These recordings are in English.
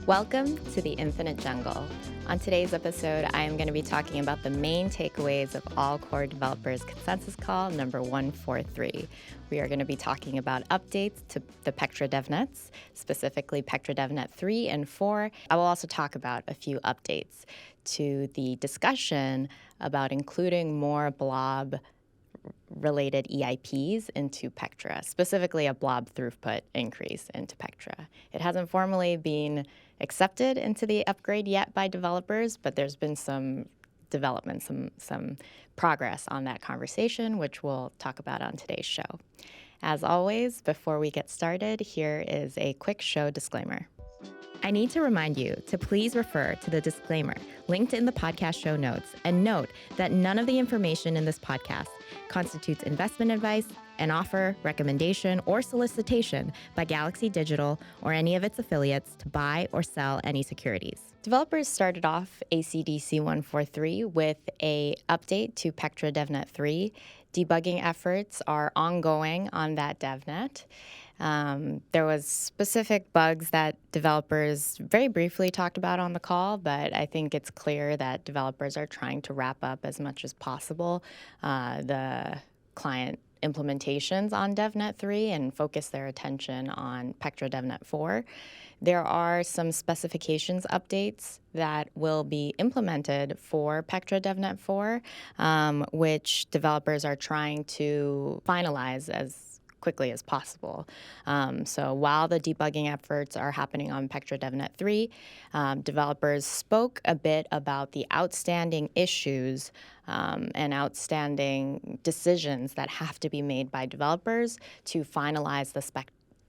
Welcome to the Infinite Jungle. On today's episode, I am going to be talking about the main takeaways of All Core Developers Consensus Call number 143. We are going to be talking about updates to the Pectra Devnets, specifically Pectra Devnet 3 and 4. I will also talk about a few updates to the discussion about including more blob-related EIPs into Pectra, specifically a blob throughput increase into Pectra. It hasn't formally been accepted into the upgrade yet by developers, but there's been some development, some progress on that conversation, which we'll talk about on today's show. As always, before we get started, here is a quick show disclaimer. I need to remind you to please refer to the disclaimer linked in the podcast show notes and note that none of the information in this podcast constitutes investment advice, an offer, recommendation, or solicitation by Galaxy Digital or any of its affiliates to buy or sell any securities. Developers started off ACDC 143 with an update to Pectra Devnet 3. Debugging efforts are ongoing on that DevNet. There was specific bugs that developers very briefly talked about on the call, but I think it's clear that developers are trying to wrap up as much as possible the client implementations on Devnet 3 and focus their attention on Pectra Devnet 4. There are some specifications updates that will be implemented for Pectra Devnet 4, which developers are trying to finalize as quickly as possible. So while the debugging efforts are happening on Pectra Devnet 3, developers spoke a bit about the outstanding issues and outstanding decisions that have to be made by developers to finalize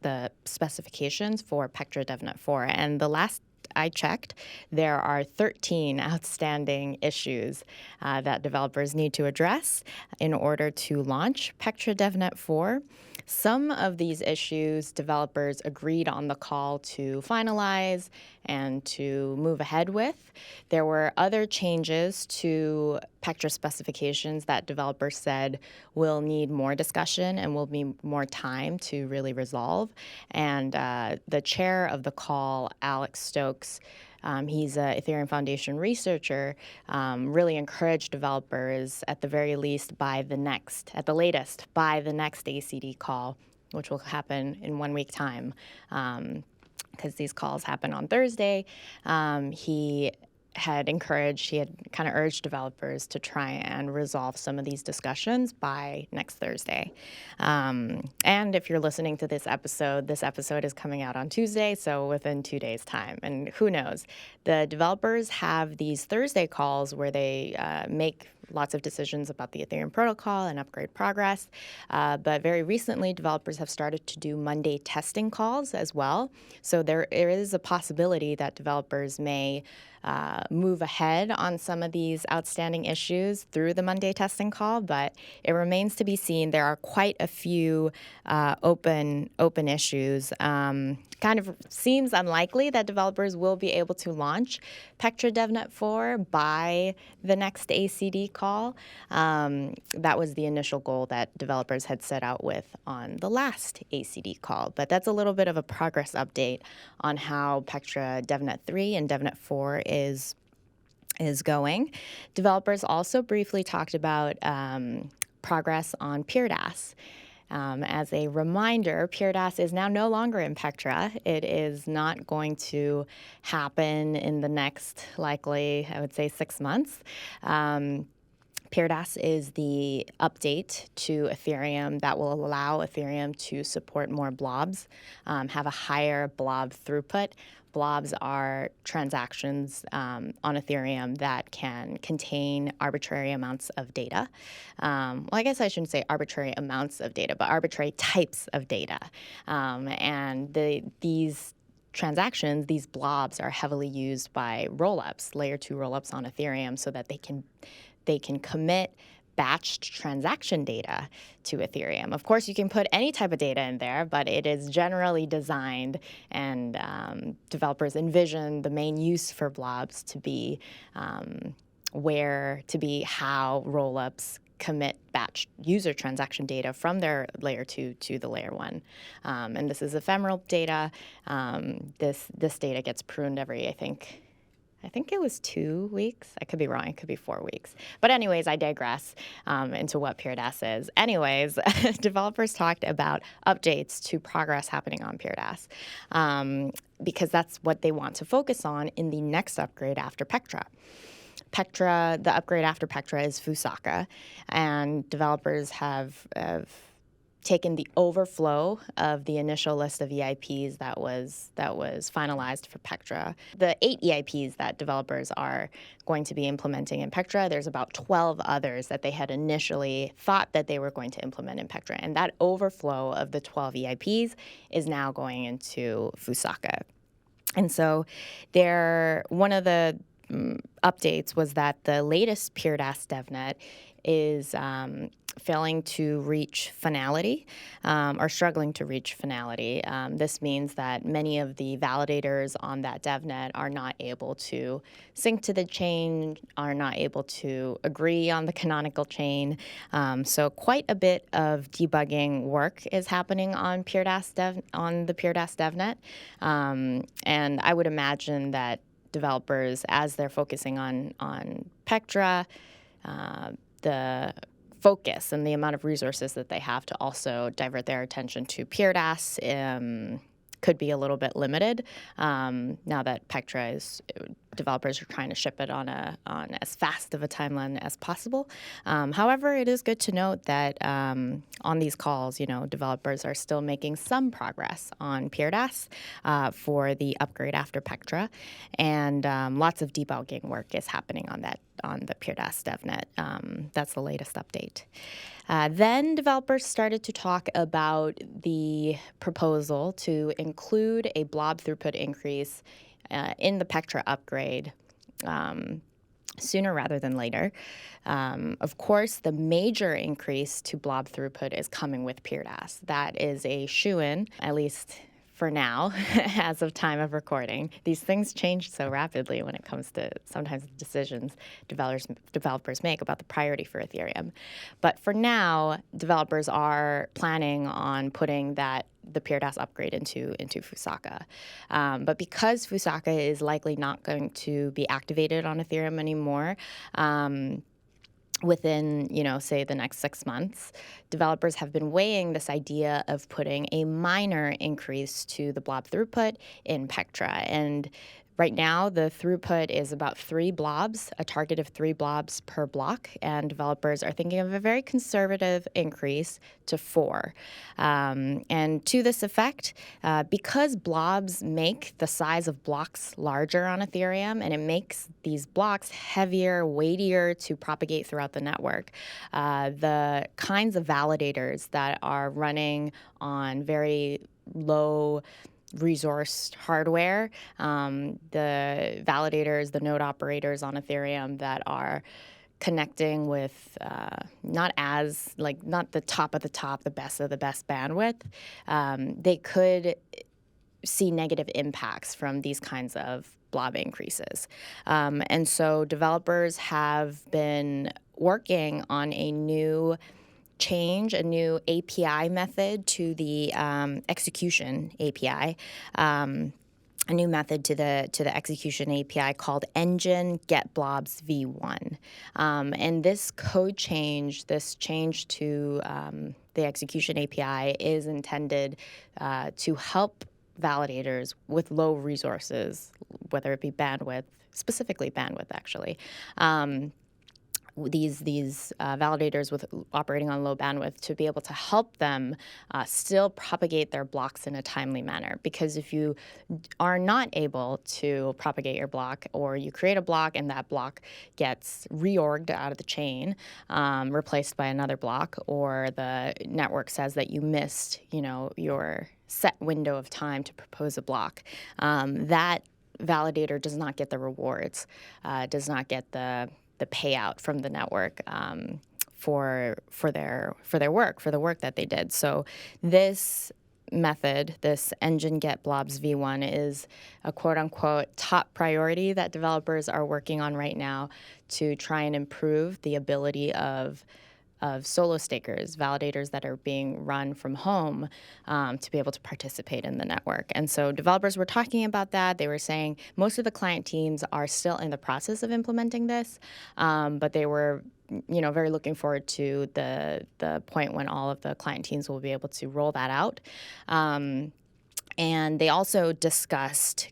the specifications for Pectra Devnet 4. And the last I checked, there are 13 outstanding issues that developers need to address in order to launch Pectra Devnet 4. Some of these issues developers agreed on the call to finalize and to move ahead with. There were other changes to Pectra specifications that developers said will need more discussion and will be more time to really resolve. And the chair of the call, Alex Stokes, he's an Ethereum Foundation researcher, really encouraged developers at the very least at the latest, by the next ACD call, which will happen in 1 week time, because these calls happen on Thursday. He had kind of urged developers to try and resolve some of these discussions by next Thursday. And if you're listening to this episode is coming out on Tuesday, so within 2 days' time. And who knows? The developers have these Thursday calls where they make lots of decisions about the Ethereum protocol and upgrade progress. But very recently, developers have started to do Monday testing calls as well. So there is a possibility that developers may move ahead on some of these outstanding issues through the Monday testing call, but it remains to be seen. There are quite a few open issues. Kind of seems unlikely that developers will be able to launch Pectra Devnet 4 by the next ACD call. That was the initial goal that developers had set out with on the last ACD call. But that's a little bit of a progress update on how Pectra Devnet 3 and Devnet 4 is going. Developers also briefly talked about progress on PeerDas. As a reminder, PeerDas is now no longer in Pectra. It is not going to happen in the next, likely, I would say, 6 months. PeerDas is the update to Ethereum that will allow Ethereum to support more blobs, have a higher blob throughput. Blobs are transactions on Ethereum that can contain arbitrary amounts of data. Well, I guess I shouldn't say arbitrary amounts of data, but arbitrary types of data. And these transactions, these blobs, are heavily used by rollups, layer 2 rollups on Ethereum, so that they can commit batched transaction data to Ethereum. Of course, you can put any type of data in there, but it is generally designed, and developers envision the main use for blobs to be how rollups commit batch user transaction data from their layer 2 to the layer 1. And this is ephemeral data. This data gets pruned every, I think it was 2 weeks. I could be wrong. It could be 4 weeks. But anyways, I digress into what PeerDas is. Anyways, developers talked about updates to progress happening on PeerDas because that's what they want to focus on in the next upgrade after Pectra. The upgrade after Pectra is Fusaka, and developers have taken the overflow of the initial list of EIPs that was finalized for Pectra. The 8 EIPs that developers are going to be implementing in Pectra, there's about 12 others that they had initially thought that they were going to implement in Pectra. And that overflow of the 12 EIPs is now going into Fusaka. And so one of the updates was that the latest PeerDas Devnet is failing to reach finality or struggling to reach finality. This means that many of the validators on that DevNet are not able to sync to the chain, are not able to agree on the canonical chain. So quite a bit of debugging work is happening on the PeerDas DevNet. And I would imagine that developers, as they're focusing on Pectra, the focus and the amount of resources that they have to also divert their attention to PeerDas could be a little bit limited now that Pectra developers are trying to ship it on as fast of a timeline as possible. However, it is good to note that on these calls, developers are still making some progress on PeerDas for the upgrade after Pectra, and lots of debugging work is happening on the PeerDas DevNet. That's the latest update. Then developers started to talk about the proposal to include a blob throughput increase in the Pectra upgrade sooner rather than later. Of course, the major increase to blob throughput is coming with PeerDas. That is a shoo-in, at least for now, as of time of recording. These things change so rapidly when it comes to sometimes the decisions developers make about the priority for Ethereum. But for now, developers are planning on putting the PeerDas upgrade into Fusaka. But because Fusaka is likely not going to be activated on Ethereum anymore, within, say, the next 6 months, developers have been weighing this idea of putting a minor increase to the blob throughput in Pectra. And right now, the throughput is about 3 blobs, a target of 3 blobs per block, and developers are thinking of a very conservative increase to 4. And to this effect, because blobs make the size of blocks larger on Ethereum, and it makes these blocks heavier, weightier to propagate throughout the network, the kinds of validators that are running on very low resource hardware, the validators, the node operators on Ethereum that are connecting with not the top of the top, the best of the best bandwidth, they could see negative impacts from these kinds of blob increases. And so developers have been working on a new API method to the execution API, a new method to the execution API called engine get blobs v1. And this code change, this change to the execution API is intended to help validators with low resources, whether it be bandwidth, specifically bandwidth actually, these validators with operating on low bandwidth to be able to help them still propagate their blocks in a timely manner. Because if you are not able to propagate your block, or you create a block and that block gets reorged out of the chain, replaced by another block, or the network says that you missed, your set window of time to propose a block, that validator does not get the rewards, does not get the payout from the network for the work that they did. So this method, this engine get blobs v1, is a quote-unquote top priority that developers are working on right now to try and improve the ability of of solo stakers, validators that are being run from home, to be able to participate in the network. And so developers were talking about that. They were saying most of the client teams are still in the process of implementing this, but they were very looking forward to the point when all of the client teams will be able to roll that out. And they also discussed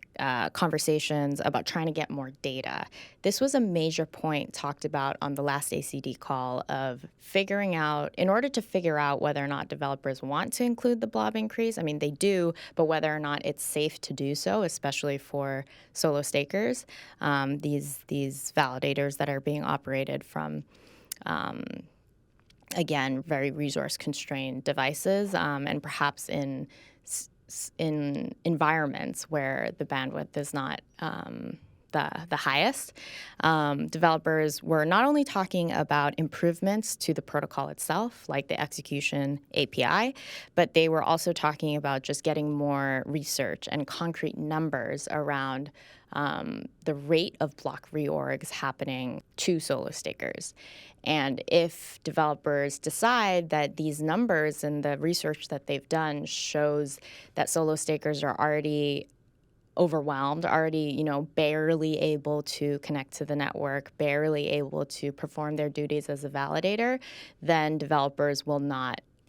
conversations about trying to get more data. This was a major point talked about on the last ACD call of figuring out, in order to figure out whether or not developers want to include the blob increase. I mean, they do, but whether or not it's safe to do so, especially for solo stakers, these validators that are being operated from again, very resource-constrained devices, and perhaps in environments where the bandwidth is not the highest. Developers were not only talking about improvements to the protocol itself, like the execution API, but they were also talking about just getting more research and concrete numbers around the rate of block reorgs happening to solo stakers. And if developers decide that these numbers and the research that they've done shows that solo stakers are already overwhelmed, already, barely able to connect to the network, barely able to perform their duties as a validator, then developers will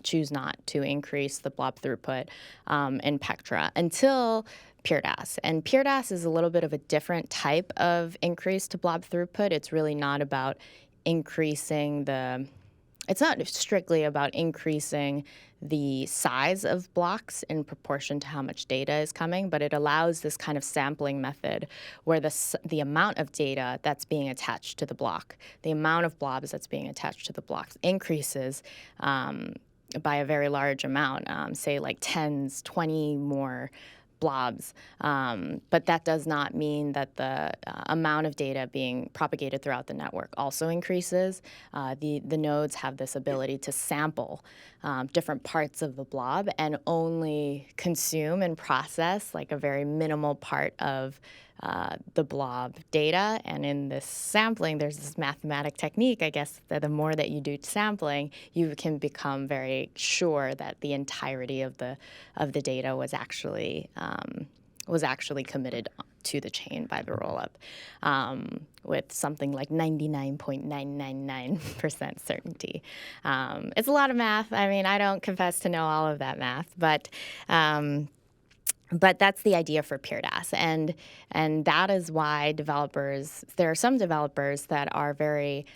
choose not to increase the blob throughput in Pectra until PeerDas. And PeerDas is a little bit of a different type of increase to blob throughput. It's really not about it's not strictly about increasing the size of blocks in proportion to how much data is coming, but it allows this kind of sampling method where the amount of data that's being attached to the block, the amount of blobs that's being attached to the blocks increases by a very large amount, say like 20 more blobs, but that does not mean that the amount of data being propagated throughout the network also increases. The nodes have this ability to sample different parts of the blob and only consume and process like a very minimal part of the blob data. And in this sampling, there's this mathematic technique, I guess, that the more that you do sampling, you can become very sure that the entirety of the data was actually committed to the chain by the rollup, with something like 99.999% certainty. It's a lot of math. I mean, I don't confess to know all of that math, but that's the idea for PeerDas, and that is why there are some developers that are very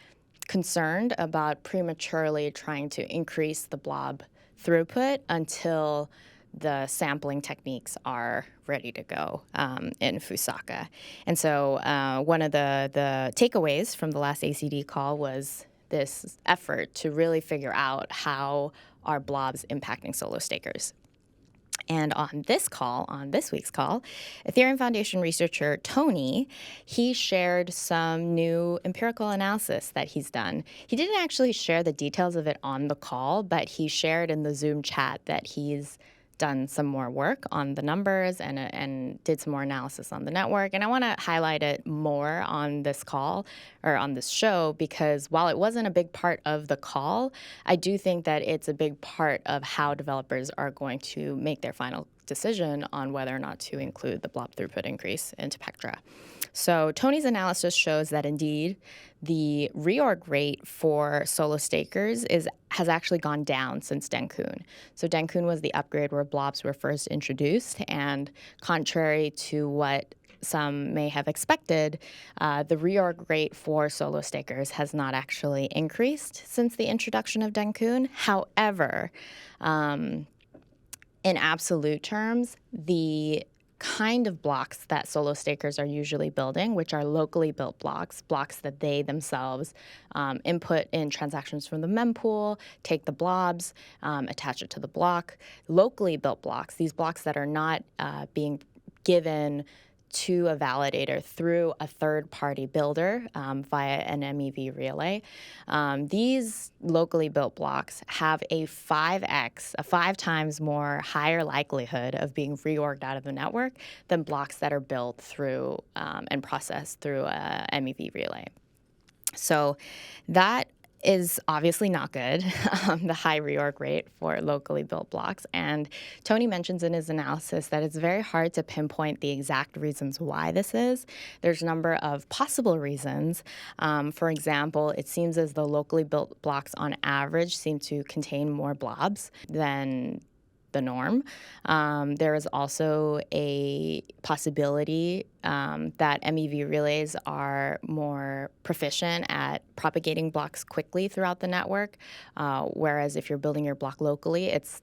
concerned about prematurely trying to increase the blob throughput until the sampling techniques are ready to go in Fusaka. And so one of the takeaways from the last ACD call was this effort to really figure out how are blobs impacting solo stakers. And on this week's call, Ethereum Foundation researcher Tony, he shared some new empirical analysis that he's done. He didn't actually share the details of it on the call, but he shared in the Zoom chat that he's done some more work on the numbers and did some more analysis on the network. And I want to highlight it more on this call or on this show because while it wasn't a big part of the call, I do think that it's a big part of how developers are going to make their final decision on whether or not to include the blob throughput increase into Pectra. So Tony's analysis shows that indeed the reorg rate for solo stakers has actually gone down since Devcon. So Devcon was the upgrade where blobs were first introduced, and contrary to what some may have expected, the reorg rate for solo stakers has not actually increased since the introduction of Devcon. However, in absolute terms, the kind of blocks that solo stakers are usually building, which are locally built blocks that they themselves input in transactions from the mempool, take the blobs, attach it to the block. Locally built blocks, these blocks that are not being given to a validator through a third-party builder via an MEV relay. These locally built blocks have a 5 times more higher likelihood of being reorged out of the network than blocks that are built through and processed through a MEV relay. So that is obviously not good, the high reorg rate for locally built blocks. And Tony mentions in his analysis that it's very hard to pinpoint the exact reasons why this is. There's a number of possible reasons. For example, it seems as though locally built blocks on average seem to contain more blobs than the norm. There is also a possibility that MEV relays are more proficient at propagating blocks quickly throughout the network, whereas if you're building your block locally, it's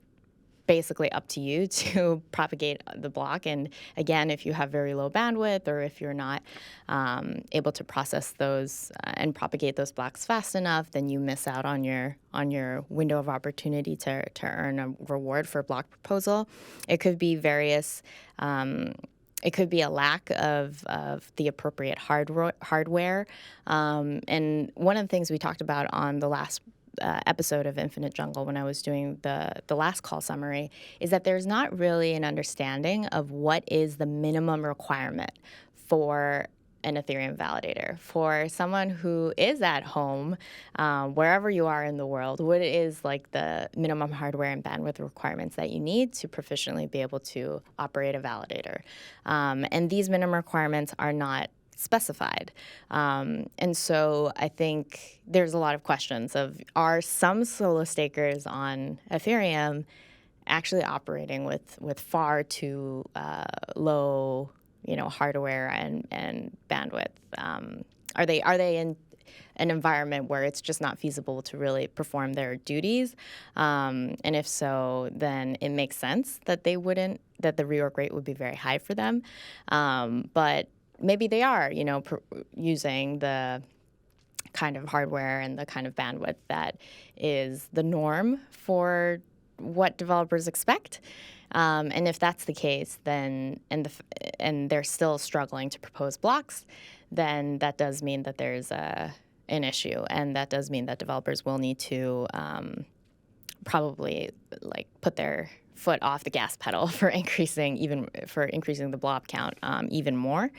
basically up to you to propagate the block. And again, if you have very low bandwidth or if you're not able to process those and propagate those blocks fast enough, then you miss out on your window of opportunity to earn a reward for a block proposal. It could be various. It could be a lack of the appropriate hardware. And one of the things we talked about on the last episode of Infinite Jungle when I was doing the last call summary is that there's not really an understanding of what is the minimum requirement for an Ethereum validator. For someone who is at home, wherever you are in the world, what is like the minimum hardware and bandwidth requirements that you need to proficiently be able to operate a validator. And these minimum requirements are not specified. And so I think there's a lot of questions of, are some solo stakers on Ethereum actually operating with far too low, hardware and bandwidth? Are they in an environment where it's just not feasible to really perform their duties? And if so, then it makes sense that the reorg rate would be very high for them. But maybe they are, using the kind of hardware and the kind of bandwidth that is the norm for what developers expect. And if that's the case, then and they're still struggling to propose blocks, then that does mean that there's an issue, and that does mean that developers will need to probably put their foot off the gas pedal for increasing the blob count even more.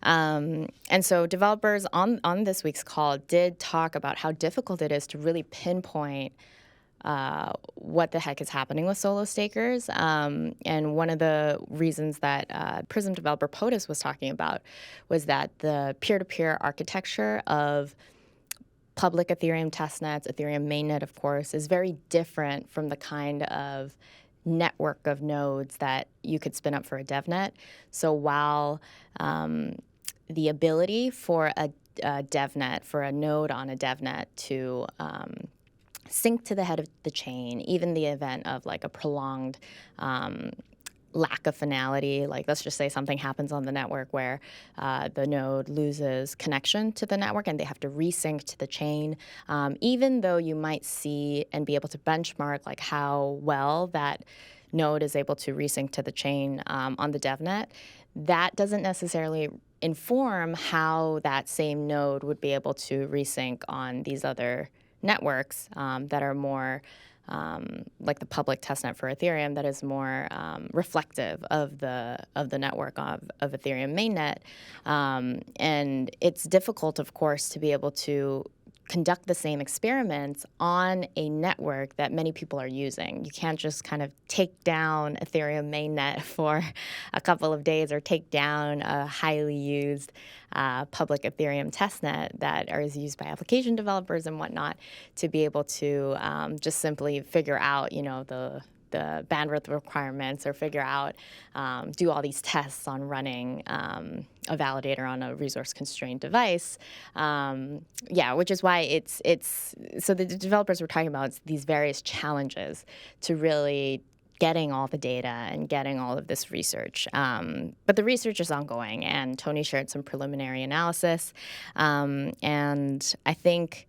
And so developers on this week's call did talk about how difficult it is to really pinpoint what the heck is happening with solo stakers. And one of the reasons that Prism developer PeerDas was talking about was that the peer-to-peer architecture of public Ethereum testnets, Ethereum mainnet, of course, is very different from the kind of network of nodes that you could spin up for a Devnet. So while the ability for a Devnet, for a node on a Devnet to sync to the head of the chain, even the event of like a prolonged lack of finality, like let's just say something happens on the network where the node loses connection to the network and they have to resync to the chain, even though you might see and be able to benchmark like how well that node is able to resync to the chain on the Devnet, that doesn't necessarily inform how that same node would be able to resync on these other networks that are more like the public testnet for Ethereum, that is more reflective of the network of Ethereum mainnet. And it's difficult, of course, to be able to conduct the same experiments on a network that many people are using. You can't just kind of take down Ethereum mainnet for a couple of days or take down a highly used public Ethereum testnet that is used by application developers and whatnot to be able to just simply figure out, the bandwidth requirements or figure out, do all these tests on running a validator on a resource-constrained device. Which is why it's so the developers were talking about these various challenges to really getting all the data and getting all of this research. But the research is ongoing, and Tony shared some preliminary analysis. And I think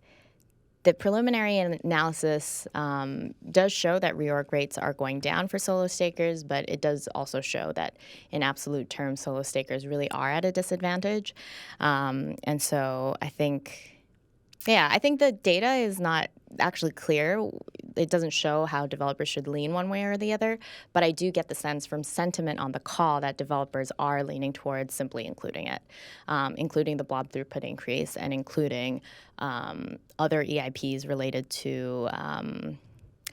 the preliminary analysis does show that reorg rates are going down for solo stakers, but it does also show that in absolute terms, solo stakers really are at a disadvantage. And so I think the data is not actually clear. it doesn't show how developers should lean one way or the other, but I do get the sense from sentiment on the call that developers are leaning towards simply including it, including the blob throughput increase and including other EIPs related to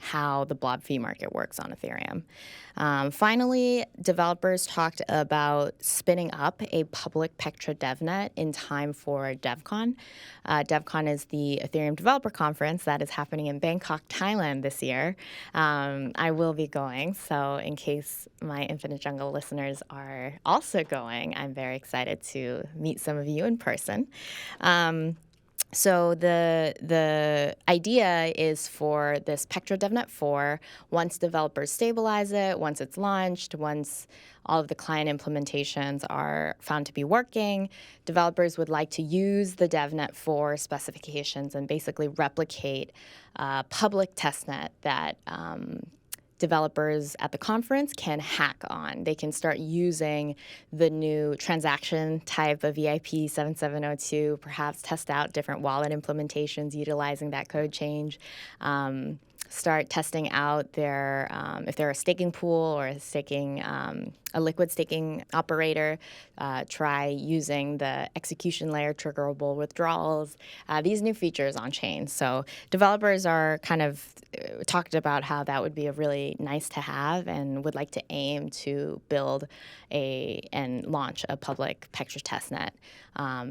how the blob fee market works on Ethereum. Finally, developers talked about spinning up a public Pectra Devnet in time for Devcon. Devcon is the Ethereum Developer Conference that is happening in Bangkok, Thailand this year. I will be going, so in case my Infinite Jungle listeners are also going, I'm very excited to meet some of you in person. So the idea is for this Pectra Devnet 4, once developers stabilize it, once it's launched, once all of the client implementations are found to be working, developers would like to use the Devnet 4 specifications and basically replicate a public testnet that developers at the conference can hack on. They can start using the new transaction type of EIP 7702, perhaps test out different wallet implementations utilizing that code change, start testing out their, if they're a staking pool or a liquid staking operator, try using the execution layer triggerable withdrawals, these new features on chain. So developers are kind of talked about how that would be a really nice to have and would like to aim to build and launch a public Pectra testnet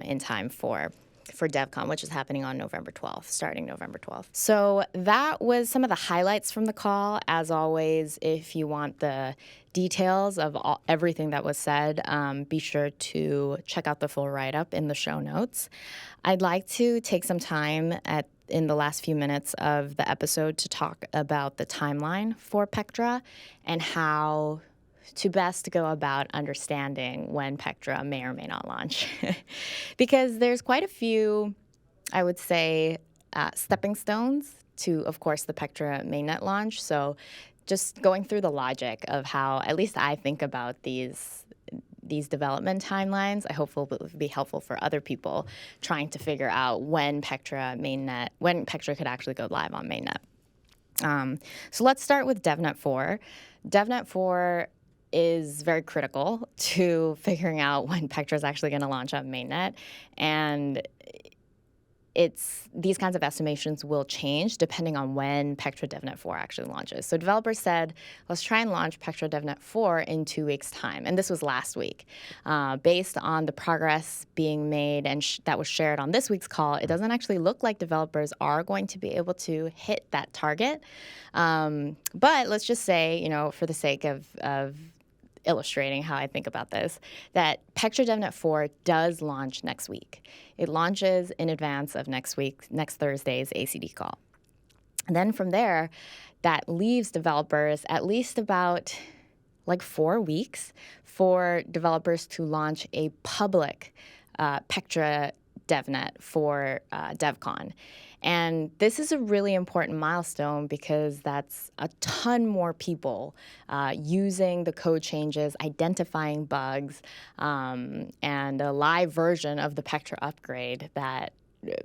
in time for Devcon, which is happening on November 12th, starting November 12th. So that was some of the highlights from the call. As always, if you want the details of everything that was said, be sure to check out the full write-up in the show notes. I'd like to take some time in the last few minutes of the episode to talk about the timeline for Pectra and how to best go about understanding when Pectra may or may not launch. Because there's quite a few, I would say, stepping stones to, of course, the Pectra mainnet launch. So just going through the logic of how, at least I think about these development timelines, I hope will be helpful for other people trying to figure out when Pectra could actually go live on mainnet. So let's start with Devnet 4. Devnet 4 is very critical to figuring out when Pectra is actually going to launch on mainnet, and these kinds of estimations will change depending on when Pectra Devnet 4 actually launches. So developers said, let's try and launch Pectra Devnet 4 in 2 weeks' time. And this was last week. Based on the progress being made and that was shared on this week's call, it doesn't actually look like developers are going to be able to hit that target. But let's just say, for the sake of illustrating how I think about this, that Pectra Devnet 4 does launch next week. It launches in advance of next Thursday's ACD call. And then from there, that leaves developers at least about 4 weeks for developers to launch a public Pectra Devnet for Devcon. And this is a really important milestone because that's a ton more people using the code changes, identifying bugs, and a live version of the Pectra upgrade that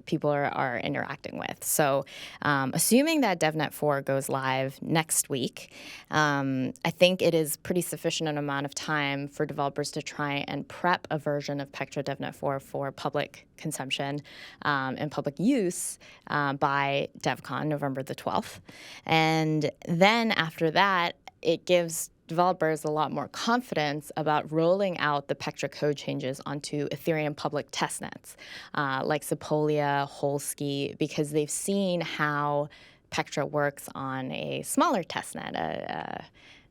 people are interacting with. So assuming that Devnet 4 goes live next week, I think it is pretty sufficient an amount of time for developers to try and prep a version of Pectra Devnet 4 for public consumption and public use by Devcon, November the 12th. And then after that, it gives developers a lot more confidence about rolling out the Pectra code changes onto Ethereum public testnets like Sepolia, Holsky, because they've seen how Pectra works on a smaller testnet,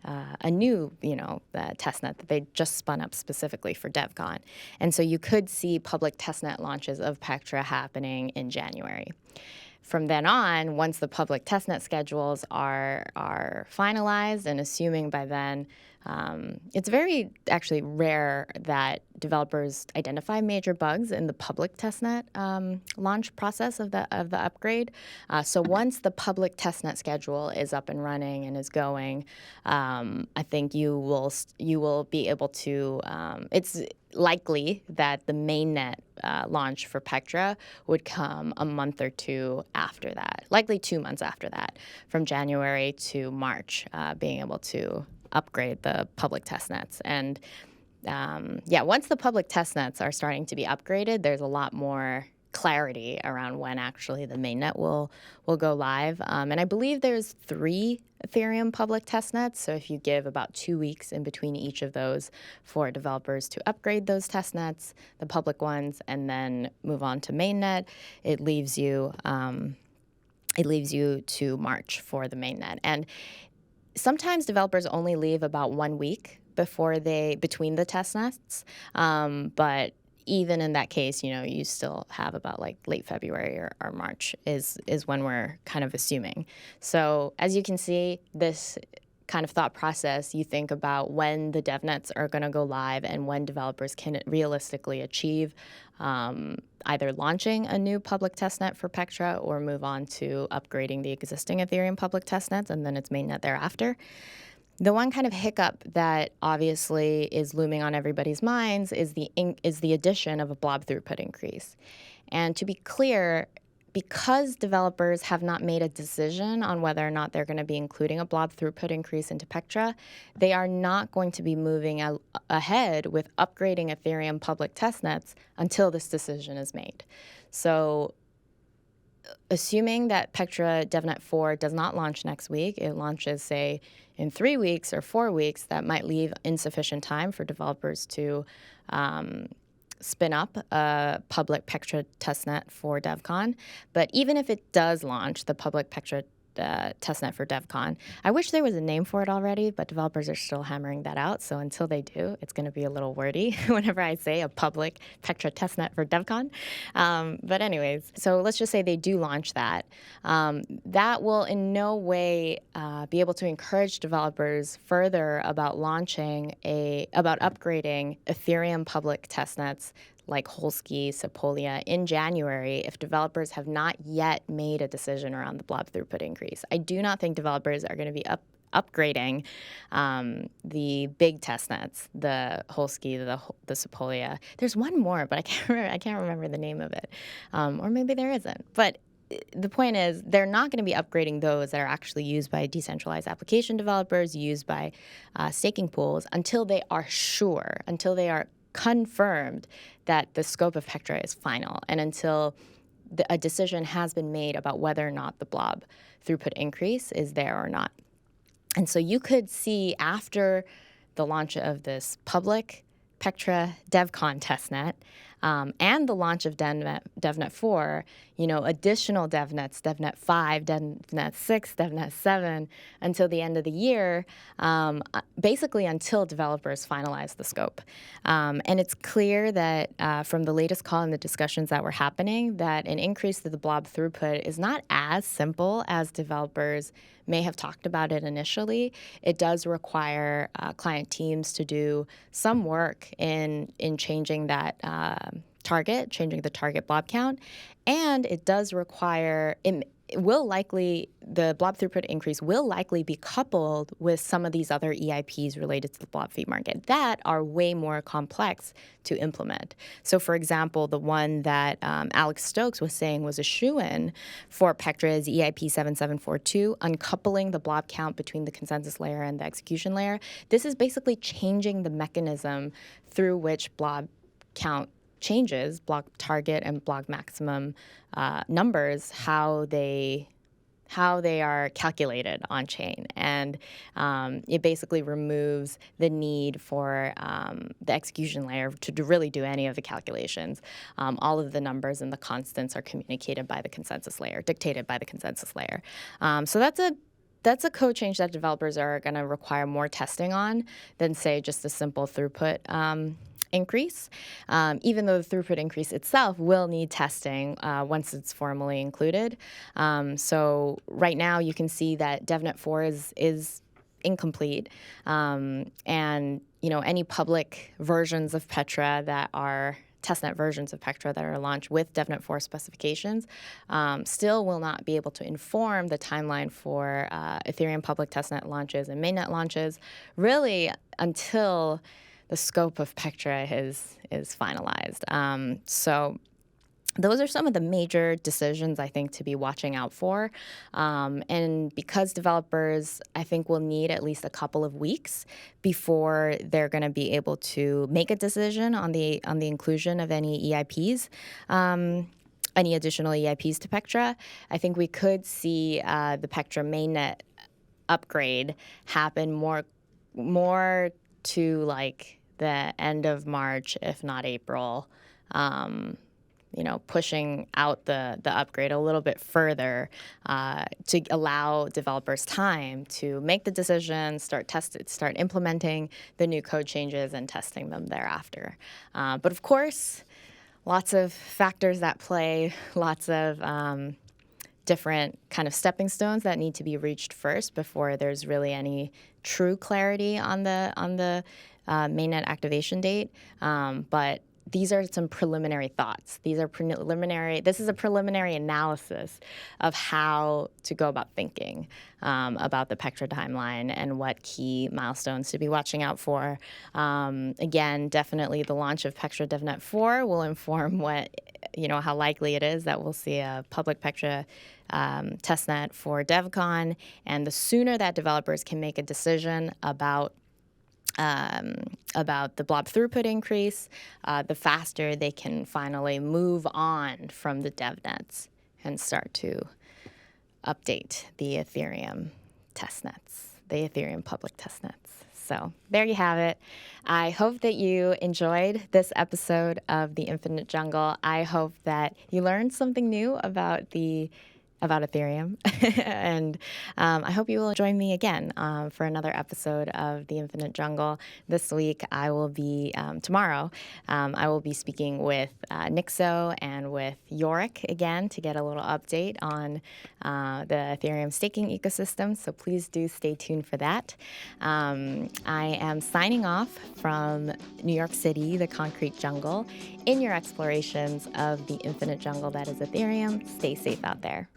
a new testnet that they just spun up specifically for Devcon. And so you could see public testnet launches of Pectra happening in January. From then on, once the public testnet schedules are finalized, and assuming by then It's very actually rare that developers identify major bugs in the public testnet launch process of the upgrade. So once the public testnet schedule is up and running and is going, I think you will be able to. It's likely that the mainnet launch for Pectra would come a month or two after that, likely 2 months after that, from January to March, being able to upgrade the public testnets. And once the public testnets are starting to be upgraded, there's a lot more clarity around when actually the mainnet will go live. And I believe there's 3 Ethereum public testnets. So if you give about 2 weeks in between each of those for developers to upgrade those testnets, the public ones, and then move on to mainnet, it leaves you to March for the mainnet. And sometimes developers only leave about 1 week between the testnets, but even in that case, you still have about like late February or March is when we're kind of assuming. So as you can see, this kind of thought process, you think about when the devnets are going to go live and when developers can realistically achieve either launching a new public testnet for Pectra or move on to upgrading the existing Ethereum public testnets, and then its mainnet thereafter. The one kind of hiccup that obviously is looming on everybody's minds is the addition of a blob throughput increase. And to be clear, because developers have not made a decision on whether or not they're going to be including a blob throughput increase into Pectra, they are not going to be moving ahead with upgrading Ethereum public testnets until this decision is made. So assuming that Pectra Devnet 4 does not launch next week, it launches, say, in 3 weeks or 4 weeks, that might leave insufficient time for developers to spin up a public Pectra testnet for Devcon. But even if it does launch the public Pectra testnet for Devcon, I wish there was a name for it already, but developers are still hammering that out. So until they do, it's going to be a little wordy whenever I say a public Pectra testnet for Devcon. But anyways, so let's just say they do launch that. That will in no way be able to encourage developers further about upgrading Ethereum public testnets like Holsky, Sepolia in January if developers have not yet made a decision around the blob throughput increase. I do not think developers are going to be upgrading the big testnets, the Holsky, the Sepolia. There's one more, but I can't remember the name of it, or maybe there isn't. But the point is, they're not going to be upgrading those that are actually used by decentralized application developers, used by staking pools, until they are sure, until they are confirmed that the scope of Pectra is final, and until a decision has been made about whether or not the blob throughput increase is there or not. And so you could see after the launch of this public Pectra Devcon testnet and the launch of Devnet 4, additional Devnets, Devnet 5, Devnet 6, Devnet 7, until the end of the year, basically until developers finalize the scope. And it's clear that from the latest call and the discussions that were happening, that an increase to the blob throughput is not as simple as developers may have talked about it initially. It does require client teams to do some work in changing that changing the target blob count, and it does require the blob throughput increase will likely be coupled with some of these other EIPs related to the blob fee market that are way more complex to implement. So, for example, the one that Alex Stokes was saying was a shoo-in for Pectra is EIP 7742, uncoupling the blob count between the consensus layer and the execution layer. This is basically changing the mechanism through which blob count changes, block target and block maximum numbers, how they are calculated on chain. And it basically removes the need for the execution layer to really do any of the calculations. All of the numbers and the constants are communicated by the consensus layer, dictated by the consensus layer. So that's a code change that developers are going to require more testing on than, say, just a simple throughput increase, even though the throughput increase itself will need testing once it's formally included. So right now you can see that Devnet 4 is incomplete. And, any public versions of Pectra that are testnet versions of Pectra that are launched with Devnet 4 specifications still will not be able to inform the timeline for Ethereum public testnet launches and mainnet launches, really until the scope of Pectra is finalized. So those are some of the major decisions I think to be watching out for. And because developers, I think, will need at least a couple of weeks before they're going to be able to make a decision on the inclusion of any EIPs. Any additional EIPs to Pectra, I think we could see the Pectra mainnet upgrade happen more to like the end of March, if not April. Pushing out the upgrade a little bit further to allow developers time to make the decision, start implementing the new code changes and testing them thereafter. But of course, lots of factors at play, lots of different kind of stepping stones that need to be reached first before there's really any true clarity on the mainnet activation date. But these are some preliminary thoughts. This is a preliminary analysis of how to go about thinking about the Pectra timeline and what key milestones to be watching out for. Again, definitely the launch of Pectra Devnet 4 will inform how likely it is that we'll see a public Pectra testnet for Devcon. And the sooner that developers can make a decision about the blob throughput increase, the faster they can finally move on from the devnets and start to update the Ethereum testnets, the Ethereum public testnets. So there you have it. I hope that you enjoyed this episode of the Infinite Jungle. I hope that you learned something new about Ethereum. And I hope you will join me again for another episode of The Infinite Jungle. This week, tomorrow, I will be speaking with Nixo and with Yorick again to get a little update on the Ethereum staking ecosystem. So please do stay tuned for that. I am signing off from New York City, the concrete jungle, in your explorations of the infinite jungle that is Ethereum. Stay safe out there.